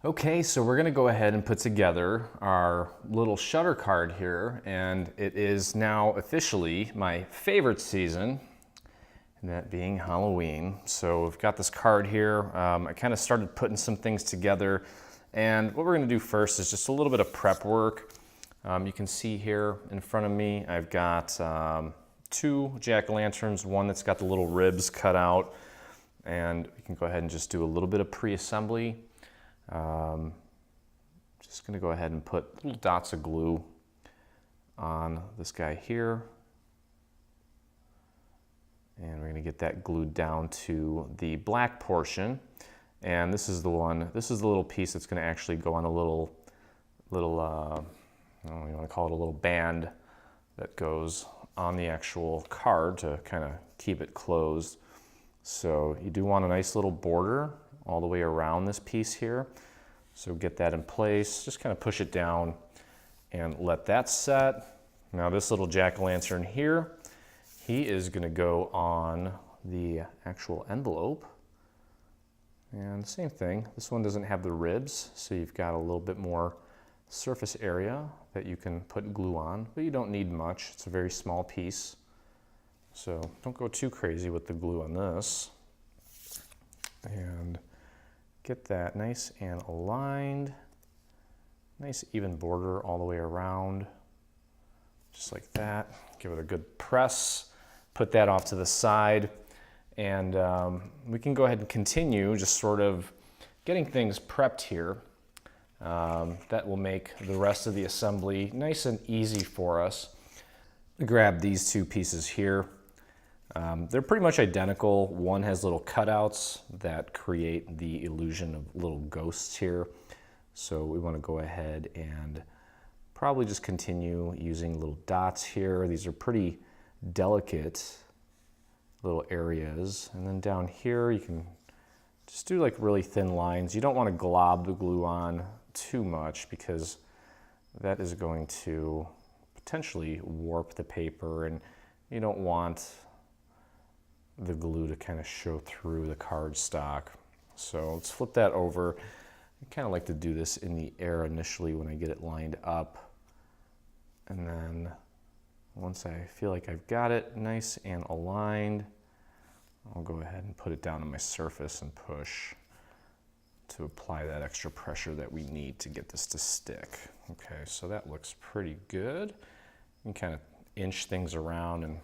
Okay, so we're gonna go ahead and put together our little Shudder card here, and it is now officially my favorite season, and that being Halloween. So we've got this card here. I kind of started putting some things together, and what we're gonna do first is just a little bit of prep work. You can see here in front of me, I've got 2 jack-o'-lanterns, one that's got the little ribs cut out, and we can go ahead and just do a little bit of pre-assembly. Just gonna go ahead and put little dots of glue on this guy here. And we're gonna get that glued down to the black portion. And this is the little piece that's gonna actually go on a little I don't know, you wanna call it a little band that goes on the actual card to kind of keep it closed. So you do want a nice little border all the way around this piece here. So get that in place, just kind of push it down and let that set. Now this little jack-o'-lantern here, he is gonna go on the actual envelope. And same thing, this one doesn't have the ribs, so you've got a little bit more surface area that you can put glue on, but you don't need much. It's a very small piece. So don't go too crazy with the glue on this. And get that nice and aligned. Nice even border all the way around, just like that. Give it a good press. Put that off to the side. And we can go ahead and continue just sort of getting things prepped here. That will make the rest of the assembly nice and easy for us. Grab these 2 pieces here. They're pretty much identical. One has little cutouts that create the illusion of little ghosts here. So we want to go ahead and probably just continue using little dots here. These are pretty delicate little areas. And then down here, you can just do like really thin lines. You don't want to glob the glue on too much because that is going to potentially warp the paper, and you don't want the glue to kind of show through the cardstock. So let's flip that over. I kind of like to do this in the air initially when I get it lined up. And then once I feel like I've got it nice and aligned, I'll go ahead and put it down on my surface and push to apply that extra pressure that we need to get this to stick. Okay, so that looks pretty good. You can kind of inch things around and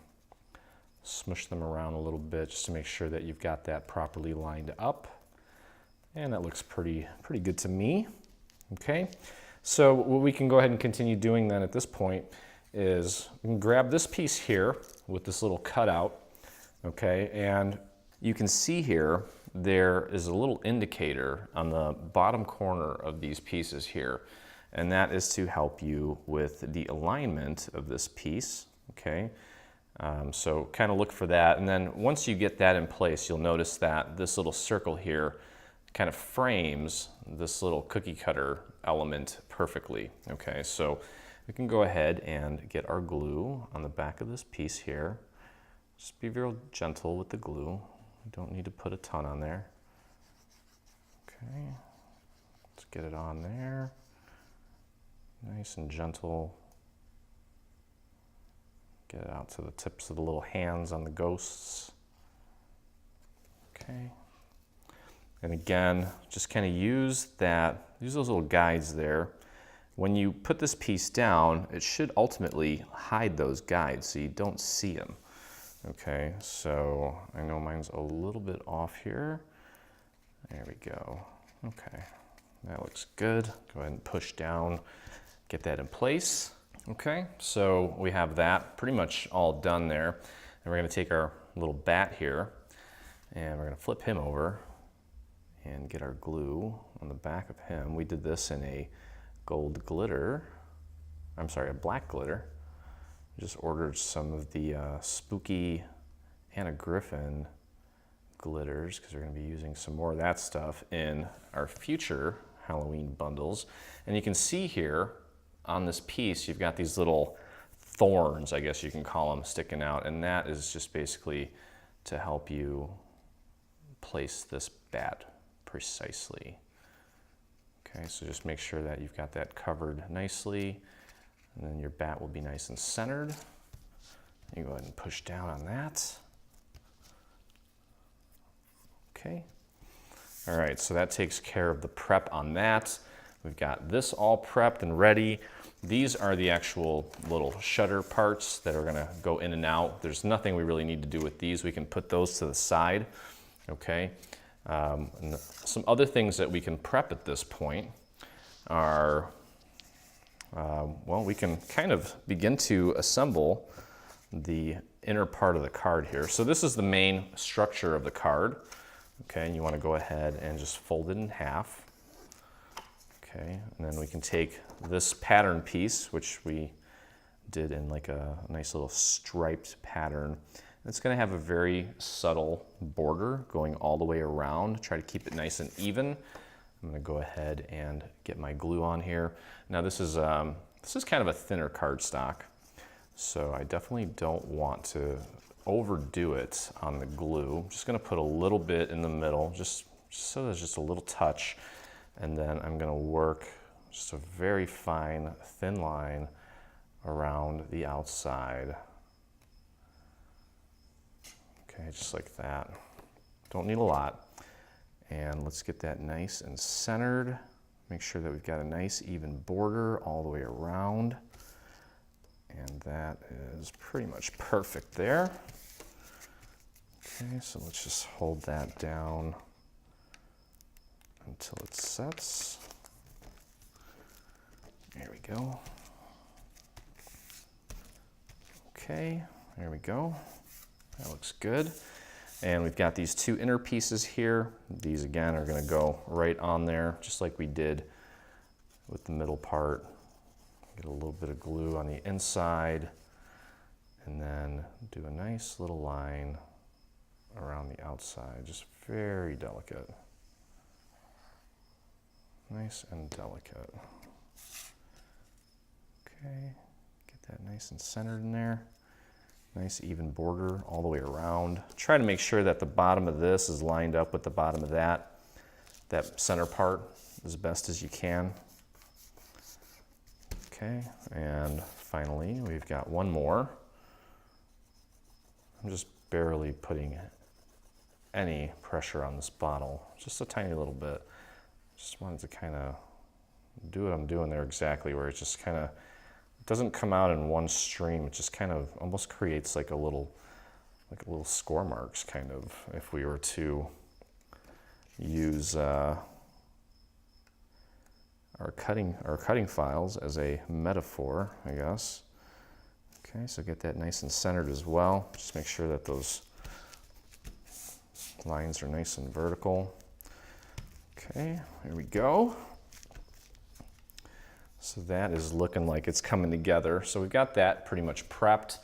smush them around a little bit just to make sure that you've got that properly lined up. And that looks pretty good to me. Okay, so what we can go ahead and continue doing then at this point is we can grab this piece here with this little cutout, okay, and you can see here there is a little indicator on the bottom corner of these pieces here, and that is to help you with the alignment of this piece, okay. So kind of look for that, and then once you get that in place, you'll notice that this little circle here kind of frames this little cookie cutter element perfectly. Okay, so we can go ahead and get our glue on the back of this piece here. Just be real gentle with the glue. You don't need to put a ton on there. Okay, let's get it on there. Nice and gentle. Get it out to the tips of the little hands on the ghosts. Okay. And again, just kind of use those little guides there. When you put this piece down, it should ultimately hide those guides so you don't see them. Okay, so I know mine's a little bit off here. There we go. Okay, that looks good. Go ahead and push down, get that in place. Okay, so we have that pretty much all done there. And we're gonna take our little bat here and we're gonna flip him over and get our glue on the back of him. We did this in a gold glitter. I'm sorry, a black glitter. Just ordered some of the spooky Anna Griffin glitters because we're gonna be using some more of that stuff in our future Halloween bundles. And you can see here on this piece, you've got these little thorns, I guess you can call them, sticking out, and that is just basically to help you place this bat precisely. Okay, so just make sure that you've got that covered nicely, and then your bat will be nice and centered. You go ahead and push down on that. Okay. All right, so that takes care of the prep on that. We've got this all prepped and ready. These are the actual little shutter parts that are gonna go in and out. There's nothing we really need to do with these. We can put those to the side, okay? And some other things that we can prep at this point are, well, we can kind of begin to assemble the inner part of the card here. So this is the main structure of the card. Okay, and you want to go ahead and just fold it in half. Okay, and then we can take this pattern piece, which we did in like a nice little striped pattern. It's going to have a very subtle border going all the way around. Try to keep it nice and even. I'm going to go ahead and get my glue on here. Now this is kind of a thinner cardstock, so I definitely don't want to overdo it on the glue. I'm just going to put a little bit in the middle, just so there's just a little touch, and then I'm going to work just a very fine, thin line around the outside. Okay, just like that. Don't need a lot. And let's get that nice and centered. Make sure that we've got a nice even border all the way around. And that is pretty much perfect there. Okay, so let's just hold that down until it sets. There we go. Okay, there we go. That looks good. And we've got these two inner pieces here. These again are going to go right on there, just like we did with the middle part. Get a little bit of glue on the inside, and then do a nice little line around the outside, just very delicate. Nice and delicate. Okay, get that nice and centered in there. Nice even border all the way around. Try to make sure that the bottom of this is lined up with the bottom of that center part as best as you can. Okay, and finally we've got one more. I'm just barely putting any pressure on this bottle, just a tiny little bit. Just wanted to kind of do what I'm doing there exactly, where it just kind of doesn't come out in one stream. It just kind of almost creates like a little score marks, kind of, if we were to use our cutting files as a metaphor, I guess. Okay, so get that nice and centered as well. Just make sure that those lines are nice and vertical. Okay, here we go. So that is looking like it's coming together. So we've got that pretty much prepped.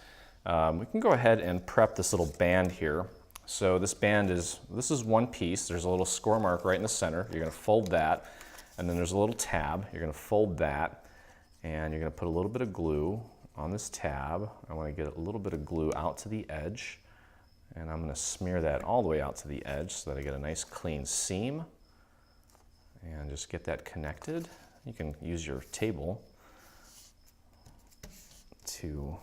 We can go ahead and prep this little band here. So this is one piece. There's a little score mark right in the center. You're going to fold that, and then there's a little tab. You're going to fold that, and you're going to put a little bit of glue on this tab. I want to get a little bit of glue out to the edge, and I'm going to smear that all the way out to the edge so that I get a nice clean seam, and just get that connected. You can use your table to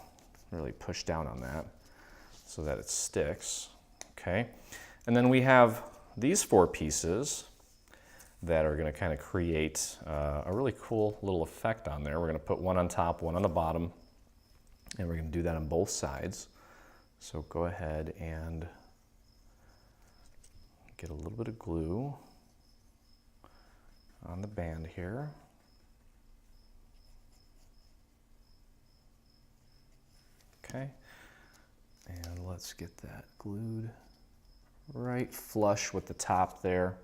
really push down on that so that it sticks. Okay, and then we have these four pieces that are going to kind of create a really cool little effect on there. We're going to put one on top, one on the bottom, and we're going to do that on both sides. So go ahead and get a little bit of glue on the band here. Okay, and let's get that glued right flush with the top there.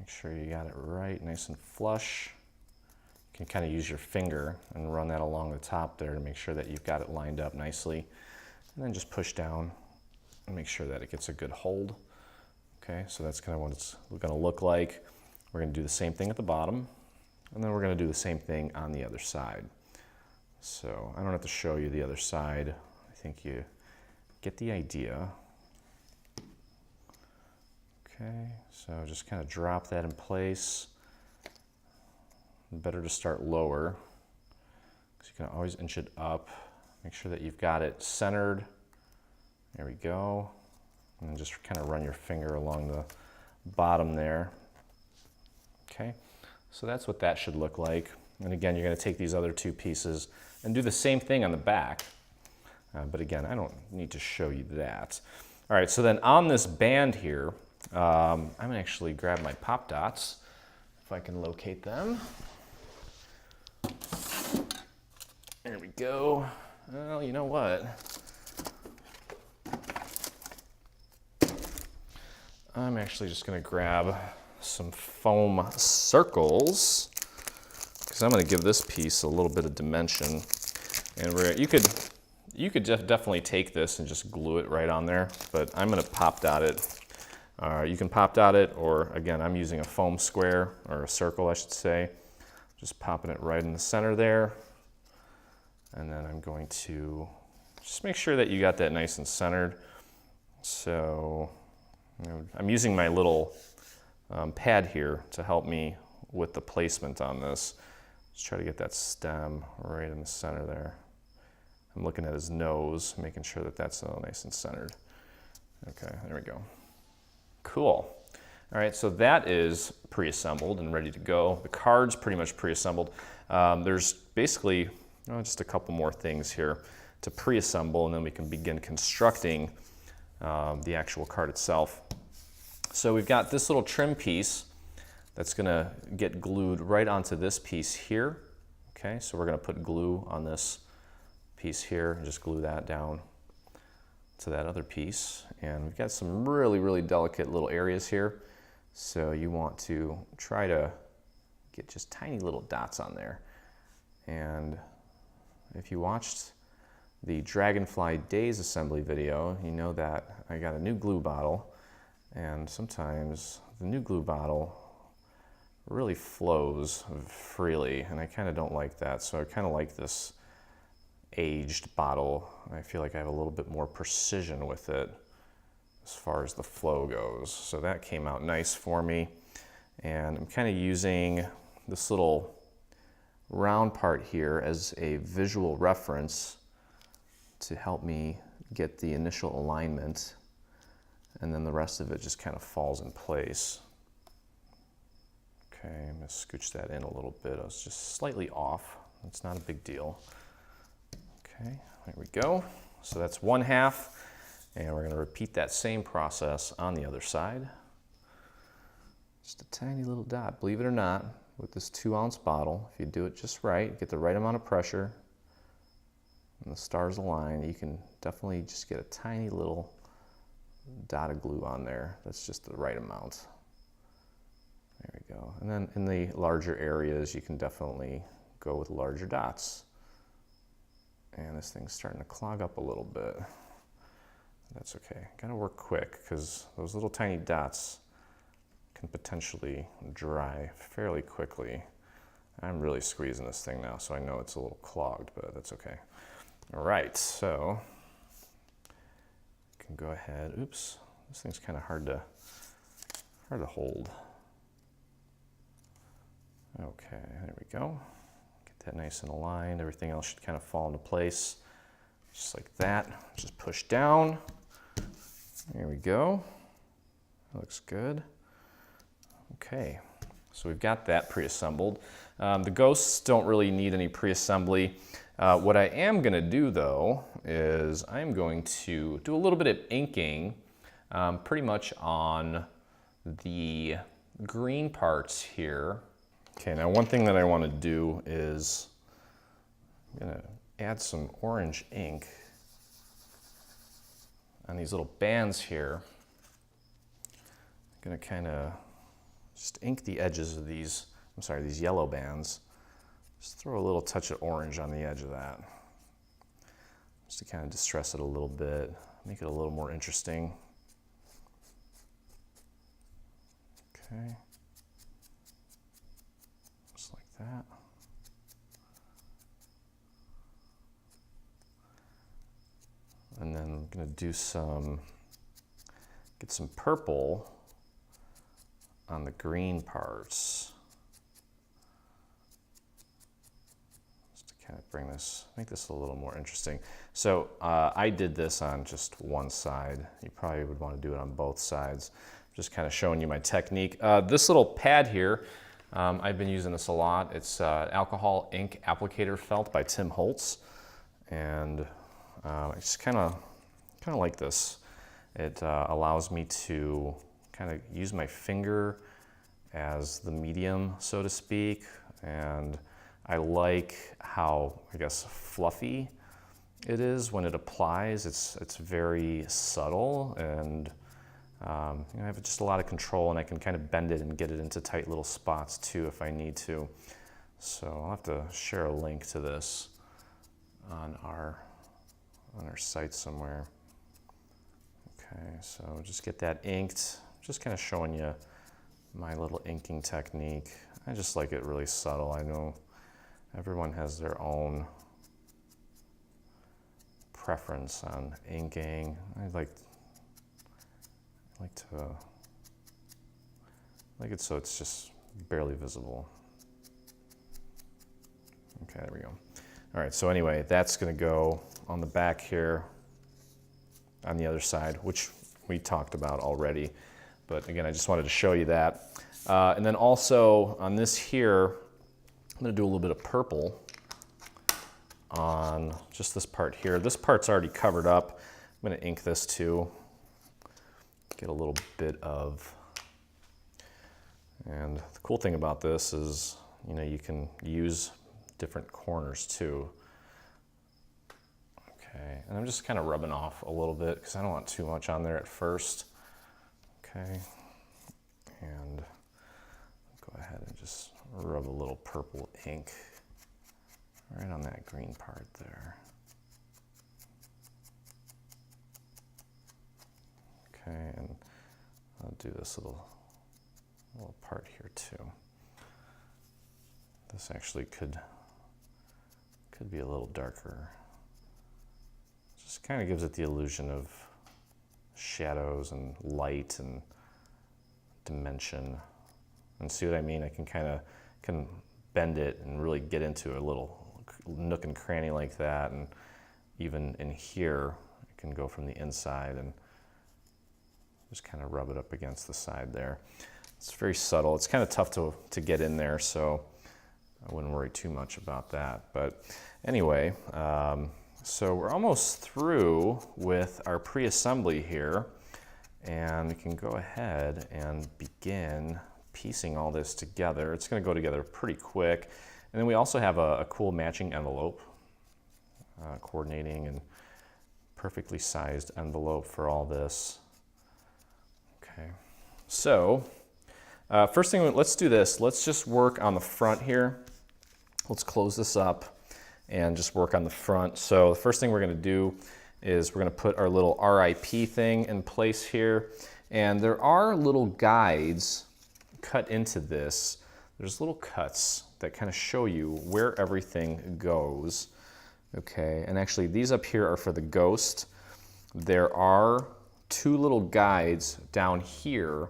Make sure you got it right nice and flush. You can kind of use your finger and run that along the top there to make sure that you've got it lined up nicely. And then just push down and make sure that it gets a good hold. Okay, so that's kind of what it's going to look like. We're going to do the same thing at the bottom, and then we're going to do the same thing on the other side. So I don't have to show you the other side. I think you get the idea. Okay, so just kind of drop that in place. better to start lower, because you can always inch it up. Make sure that you've got it centered. There we go. And just kind of run your finger along the bottom there. Okay, so that's what that should look like. And again, you're going to take these other two pieces and do the same thing on the back. But again, I don't need to show you that. All right, so then on this band here, I'm going to actually grab my pop dots, if I can locate them. There we go. Well, you know what? I'm actually just going to grab some foam circles, because I'm going to give this piece a little bit of dimension. And you could definitely take this and just glue it right on there, but I'm going to pop dot it. You can pop dot it, or again, I'm using a foam square, or a circle I should say. Just popping it right in the center there. And then I'm going to just make sure that you got that nice and centered. So I'm using my little pad here to help me with the placement on this. Just try to get that stem right in the center there. I'm looking at his nose, making sure that that's all nice and centered. Okay, there we go. Cool. All right, so that is pre-assembled and ready to go. The card's pretty much pre-assembled. There's basically just a couple more things here to pre-assemble, and then we can begin constructing the actual card itself. So we've got this little trim piece that's gonna get glued right onto this piece here. Okay, so we're gonna put glue on this piece here and just glue that down to that other piece. And we've got some really, really delicate little areas here. So you want to try to get just tiny little dots on there. And if you watched the Dragonfly Days assembly video, you know that I got a new glue bottle, and sometimes the new glue bottle really flows freely, and I kind of don't like that. So I kind of like this aged bottle. I feel like I have a little bit more precision with it as far as the flow goes. So that came out nice for me. And I'm kind of using this little round part here as a visual reference to help me get the initial alignment, and then the rest of it just kind of falls in place. Okay, I'm going to scooch that in a little bit. I was just slightly off. It's not a big deal. Okay, there we go. So that's one half, and we're going to repeat that same process on the other side. Just a tiny little dot, believe it or not, with this 2-ounce bottle. If you do it just right, get the right amount of pressure, and the stars align, you can definitely just get a tiny little dot of glue on there. That's just the right amount. There we go. And then in the larger areas, you can definitely go with larger dots. And this thing's starting to clog up a little bit. That's okay. Gotta work quick, because those little tiny dots can potentially dry fairly quickly. I'm really squeezing this thing now, so I know it's a little clogged, but that's okay. All right, so I can go ahead. Oops, this thing's kind of hard to hold. Okay, there we go. Get that nice and aligned. Everything else should kind of fall into place, just like that. Just push down. There we go. That looks good. Okay, so we've got that pre-assembled. The ghosts don't really need any pre-assembly. What I am going to do, though, is I'm going to do a little bit of inking pretty much on the green parts here. Okay, now one thing that I want to do is I'm going to add some orange ink on these little bands here. I'm going to kind of just ink the edges of these, these yellow bands. Just throw a little touch of orange on the edge of that, just to kind of distress it a little bit, make it a little more interesting. Okay, just like that. And then I'm going to do get some purple on the green parts. kind of make this a little more interesting. So I did this on just one side. You probably would want to do it on both sides. Just kind of showing you my technique. This little pad here, I've been using this a lot. It's alcohol ink applicator felt by Tim Holtz. And I just kind of like this. It allows me to kind of use my finger as the medium, so to speak. And I like how, I guess, fluffy it is when it applies. It's very subtle, and I have just a lot of control, and I can kind of bend it and get it into tight little spots too if I need to. So I'll have to share a link to this on our site somewhere. Okay, so just get that inked. Just kind of showing you my little inking technique. I just like it really subtle. I know everyone has their own preference on inking. I like it so it's just barely visible. Okay, there we go. All right, so anyway, that's gonna go on the back here on the other side, which we talked about already. But again, I just wanted to show you that. And then also on this here, I'm gonna do a little bit of purple on just this part here. This part's already covered up. I'm gonna ink this too. Get a little bit of, and the cool thing about this is, you know, you can use different corners too. Okay, and I'm just kind of rubbing off a little bit because I don't want too much on there at first. Okay, and go ahead and just rub a little purple ink right on that green part there. Okay, and I'll do this little part here too. This actually could be a little darker. Just kind of gives it the illusion of shadows and light and dimension. And see what I mean? I can bend it and really get into a little nook and cranny like that. And even in here, I can go from the inside and just kind of rub it up against the side there. It's very subtle. It's kind of tough to get in there, so I wouldn't worry too much about that. But anyway, so we're almost through with our pre-assembly here, and we can go ahead and begin piecing all this together. It's going to go together pretty quick. And then we also have a cool matching envelope, coordinating and perfectly sized envelope for all this. Okay, so first thing, let's do this. Let's just work on the front here. Let's close this up and just work on the front. So the first thing we're gonna do is we're gonna put our little RIP thing in place here. And there are little guides cut into this. There's little cuts that kind of show you where everything goes. Okay, and actually these up here are for the ghost. There are two little guides down here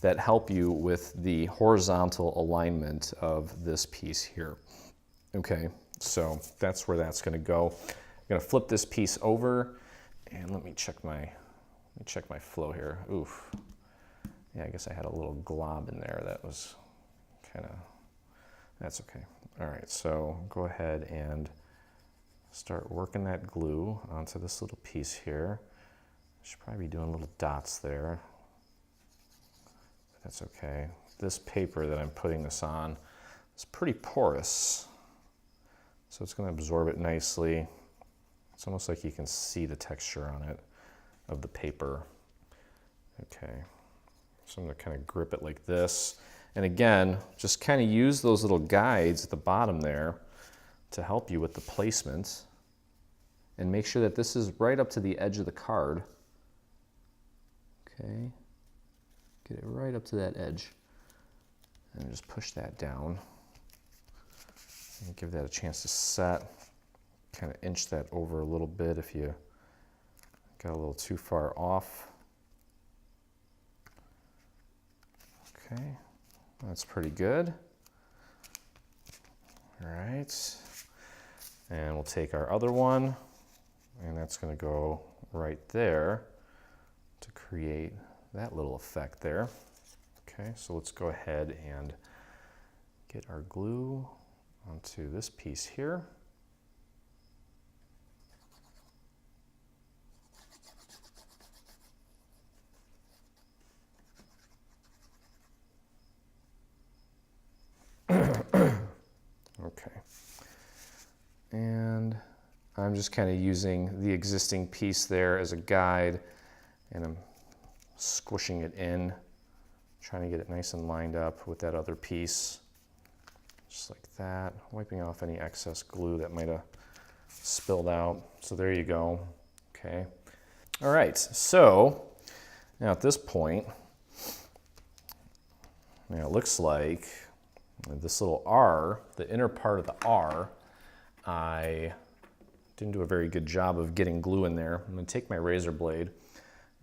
that help you with the horizontal alignment of this piece here. Okay, so that's where that's gonna go. I'm gonna flip this piece over, and let me check my flow here. Oof. Yeah, I guess I had a little glob in there that was that's okay. All right, so go ahead and start working that glue onto this little piece here. Should probably be doing little dots there. That's okay. This paper that I'm putting this on is pretty porous, so it's going to absorb it nicely. It's almost like you can see the texture on it of the paper. Okay, so I'm going to kind of grip it like this. And again, just kind of use those little guides at the bottom there to help you with the placement. And make sure that this is right up to the edge of the card. Okay, get it right up to that edge. And just push that down. And give that a chance to set. Kind of inch that over a little bit if you got a little too far off. Okay, that's pretty good. All right. And we'll take our other one, and that's going to go right there to create that little effect there. Okay, so let's go ahead and get our glue onto this piece here. Okay. And I'm just kind of using the existing piece there as a guide, and I'm squishing it in, trying to get it nice and lined up with that other piece. Just like that, wiping off any excess glue that might have spilled out. So there you go. Okay. All right, so now at this point, now it looks like this little R, the inner part of the R, I didn't do a very good job of getting glue in there. I'm going to take my razor blade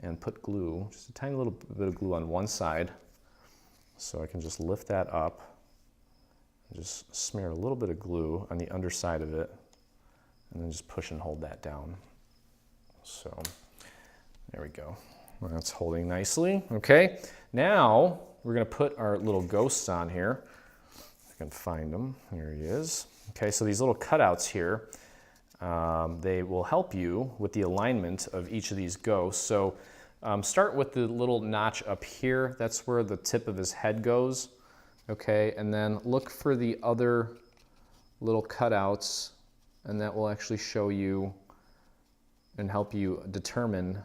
and put glue, just a tiny little bit of glue on one side, so I can just lift that up and just smear a little bit of glue on the underside of it, and then just push and hold that down. So there we go. Well, that's holding nicely. Okay, now we're going to put our little ghosts on here. I can find them. Here he is. Okay, so these little cutouts here, they will help you with the alignment of each of these ghosts. So start with the little notch up here. That's where the tip of his head goes. Okay, and then look for the other little cutouts, and that will actually show you and help you determine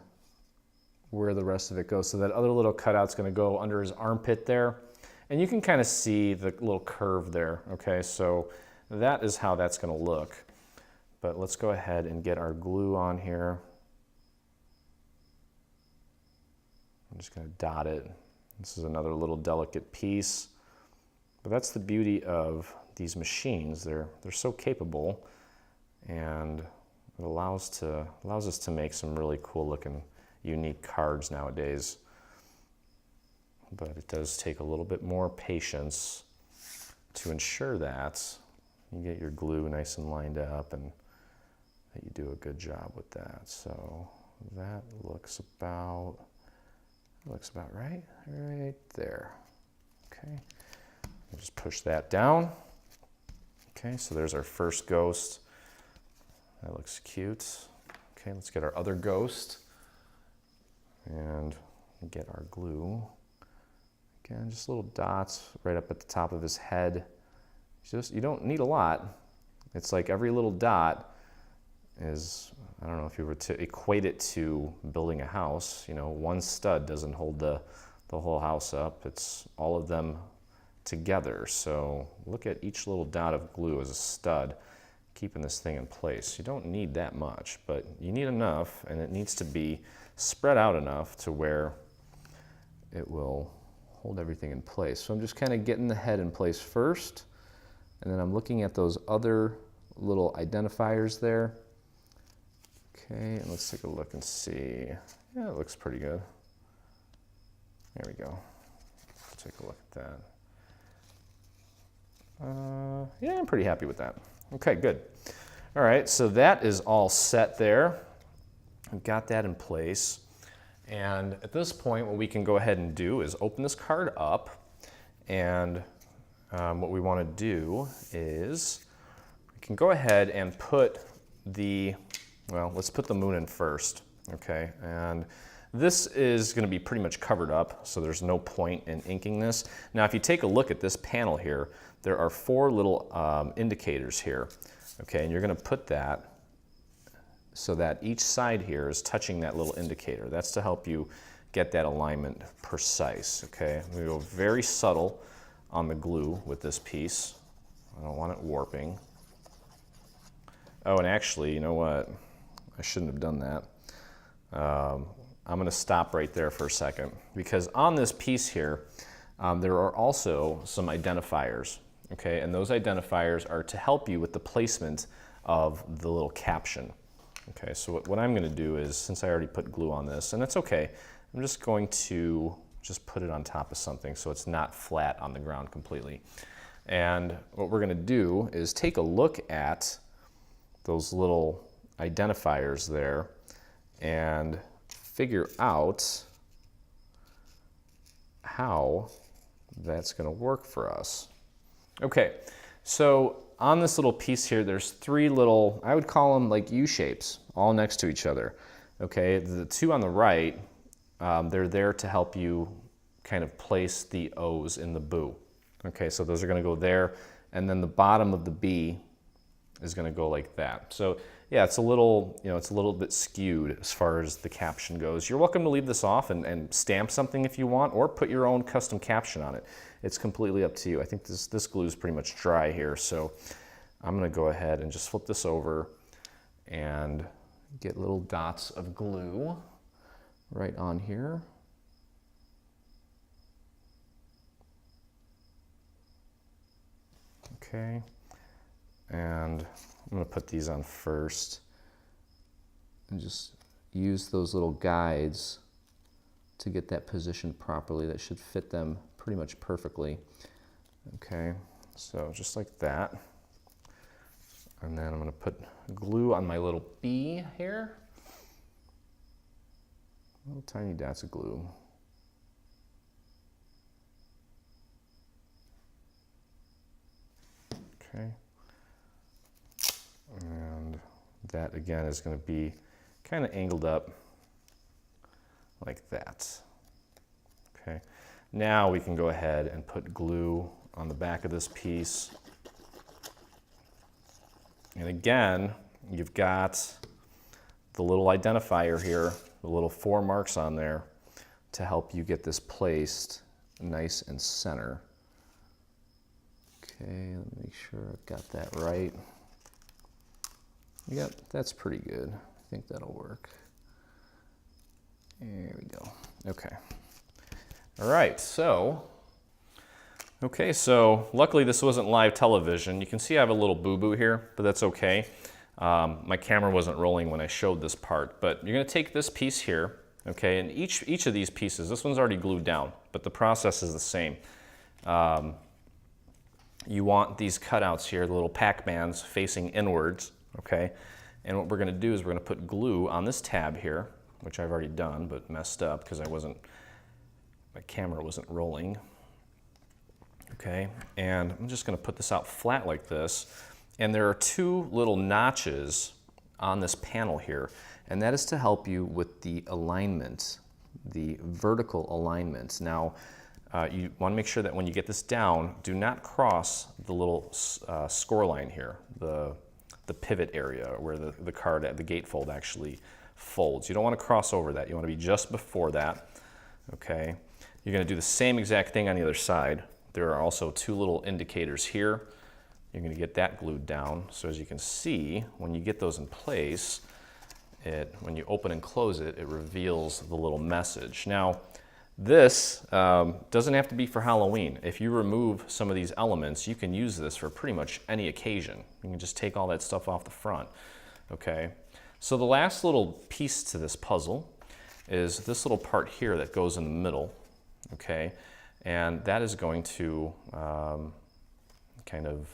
where the rest of it goes. So that other little cutout's going to go under his armpit there, and you can kind of see the little curve there. Okay, so that is how that's going to look. But let's go ahead and get our glue on here. I'm just going to dot it. This is another little delicate piece. But that's the beauty of these machines. They're so capable, and it allows us to make some really cool looking, unique cards nowadays. But it does take a little bit more patience to ensure that you get your glue nice and lined up and that you do a good job with that. So that looks about right there. Okay, I'll just push that down. Okay, so there's our first ghost. That looks cute. Okay, let's get our other ghost and get our glue. Again, just little dots right up at the top of his head. You don't need a lot. It's like every little dot is, I don't know if you were to equate it to building a house, you know, one stud doesn't hold the whole house up. It's all of them together. So look at each little dot of glue as a stud, keeping this thing in place. You don't need that much, but you need enough, and it needs to be spread out enough to where it will hold everything in place. So I'm just kind of getting the head in place first, and then I'm looking at those other little identifiers there. Okay, and let's take a look and see. Yeah, it looks pretty good. There we go. Let's take a look at that. Yeah, I'm pretty happy with that. Okay, good. All right, so that is all set there. I've got that in place. And at this point, what we can go ahead and do is open this card up, and what we want to do is we can go ahead and put let's put the moon in first, okay? And this is going to be pretty much covered up, so there's no point in inking this. Now, if you take a look at this panel here, there are 4 little indicators here, okay? And you're going to put that so that each side here is touching that little indicator. That's to help you get that alignment precise, okay? We go very subtle on the glue with this piece. I don't want it warping. Oh, and actually, you know what? I shouldn't have done that. I'm gonna stop right there for a second, because on this piece here, there are also some identifiers, okay? And those identifiers are to help you with the placement of the little caption. Okay, so what I'm gonna do is, since I already put glue on this, and that's okay, I'm just going to just put it on top of something so it's not flat on the ground completely. And what we're gonna do is take a look at those little identifiers there and figure out how that's going to work for us. Okay, so on this little piece here, there's three little, I would call them like U-shapes, all next to each other. Okay, the two on the right, they're there to help you kind of place the O's in the boo. Okay, so those are going to go there, and then the bottom of the B is going to go like that. So yeah, it's a little, it's a little bit skewed as far as the caption goes. You're welcome to leave this off and stamp something if you want, or put your own custom caption on it. It's completely up to you. I think this glue is pretty much dry here, so I'm going to go ahead and just flip this over and get little dots of glue right on here. Okay, and I'm going to put these on first and just use those little guides to get that positioned properly. That should fit them pretty much perfectly. Okay, so just like that. And then I'm going to put glue on my little B here. Little tiny dots of glue. Okay. And that again is going to be kind of angled up like that. Okay. Now we can go ahead and put glue on the back of this piece. And again, you've got the little identifier here, the little 4 marks on there to help you get this placed nice and center. Okay, let me make sure I've got that right. Yep, that's pretty good. I think that'll work. There we go. Okay. All right, so luckily this wasn't live television. You can see I have a little boo-boo here, but that's okay. My camera wasn't rolling when I showed this part, but you're gonna take this piece here, okay, and each of these pieces, this one's already glued down, but the process is the same. You want these cutouts here, the little Pac-Mans facing inwards, okay? And what we're gonna do is we're gonna put glue on this tab here, which I've already done, but messed up because my camera wasn't rolling. Okay, and I'm just gonna put this out flat like this. And there are 2 little notches on this panel here, and that is to help you with the alignment, the vertical alignment. Now, you wanna make sure that when you get this down, do not cross the little score line here, the pivot area where the card at the gatefold actually folds. You don't wanna cross over that. You wanna be just before that, okay? You're gonna do the same exact thing on the other side. There are also 2 little indicators here. You're gonna get that glued down. So as you can see, when you get those in place, when you open and close it, it reveals the little message. Now, this doesn't have to be for Halloween. If you remove some of these elements, you can use this for pretty much any occasion. You can just take all that stuff off the front, okay? So the last little piece to this puzzle is this little part here that goes in the middle, okay? And that is going to kind of,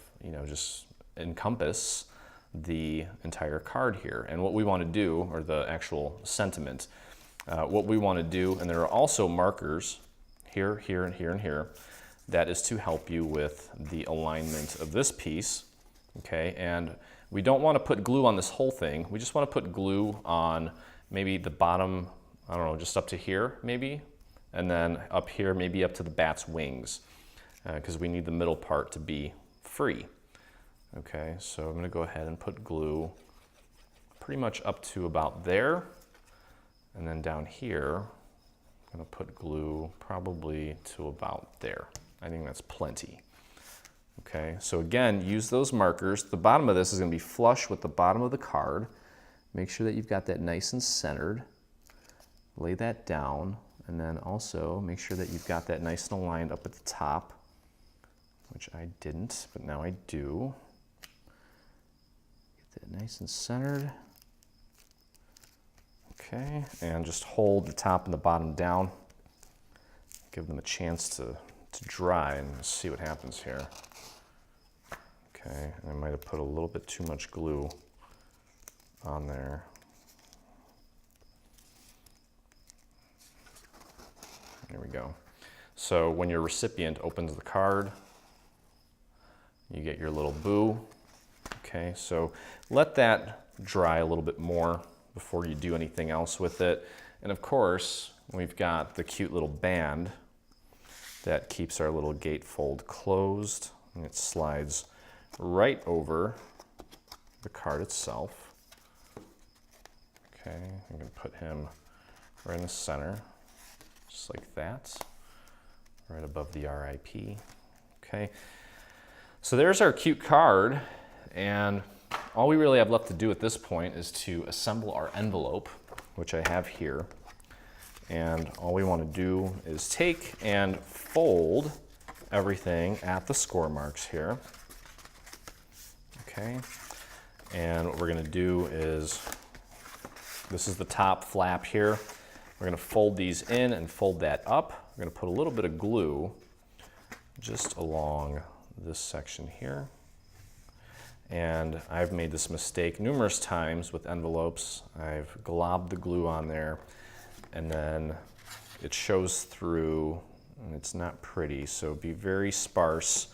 just encompass the entire card here. And what we want to do, or the actual sentiment, what we want to do, and there are also markers here, here, and here, and here, that is to help you with the alignment of this piece, okay? And we don't want to put glue on this whole thing. We just want to put glue on maybe the bottom, I don't know, just up to here, maybe, and then up here, maybe up to the bat's wings, because we need the middle part to be free. Okay, so I'm going to go ahead and put glue pretty much up to about there, and then down here, I'm going to put glue probably to about there. I think that's plenty. Okay, so again, use those markers. The bottom of this is going to be flush with the bottom of the card. Make sure that you've got that nice and centered. Lay that down. And then also make sure that you've got that nice and aligned up at the top, which I didn't, but now I do. Get that nice and centered. Okay, and just hold the top and the bottom down. Give them a chance to dry and see what happens here. Okay, and I might have put a little bit too much glue on there. There we go. So when your recipient opens the card, you get your little boo. Okay, so let that dry a little bit more before you do anything else with it. And of course, we've got the cute little band that keeps our little gatefold closed, and it slides right over the card itself. Okay, I'm gonna put him right in the center, just like that, right above the RIP. Okay, so there's our cute card, and all we really have left to do at this point is to assemble our envelope, which I have here. And all we want to do is take and fold everything at the score marks here. Okay, and what we're going to do is, this is the top flap here. We're going to fold these in and fold that up. We're going to put a little bit of glue just along this section here. And I've made this mistake numerous times with envelopes. I've globbed the glue on there, and then it shows through, and it's not pretty. So be very sparse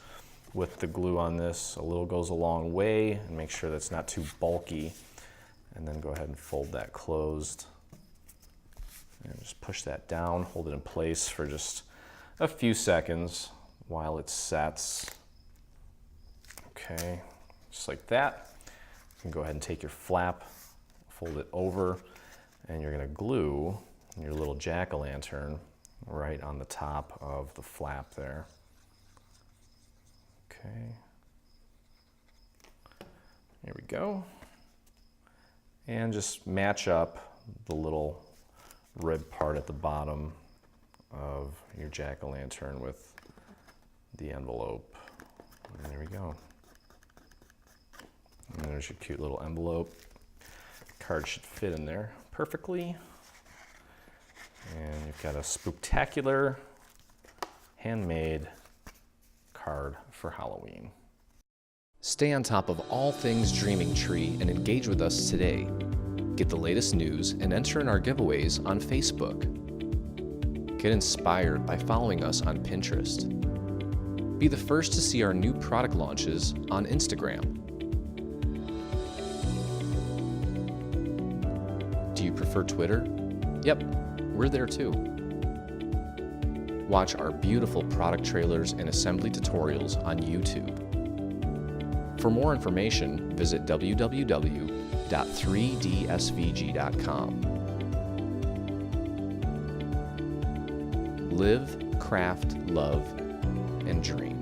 with the glue on this. A little goes a long way, and make sure that's not too bulky. And then go ahead and fold that closed. And just push that down, hold it in place for just a few seconds while it sets. Okay, just like that. You can go ahead and take your flap, fold it over, and you're gonna glue your little jack-o'-lantern right on the top of the flap there. Okay. Here we go. And just match up the little rib part at the bottom of your jack-o'-lantern with the envelope. And there we go. And there's your cute little envelope. The card should fit in there perfectly. And you've got a spooktacular handmade card for Halloween. Stay on top of all things Dreaming Tree and engage with us today. Get the latest news and enter in our giveaways on Facebook. Get inspired by following us on Pinterest. Be the first to see our new product launches on Instagram. Do you prefer Twitter? Yep, we're there too. Watch our beautiful product trailers and assembly tutorials on YouTube. For more information, visit www.3dsvg.com. Live, craft, love, and dream.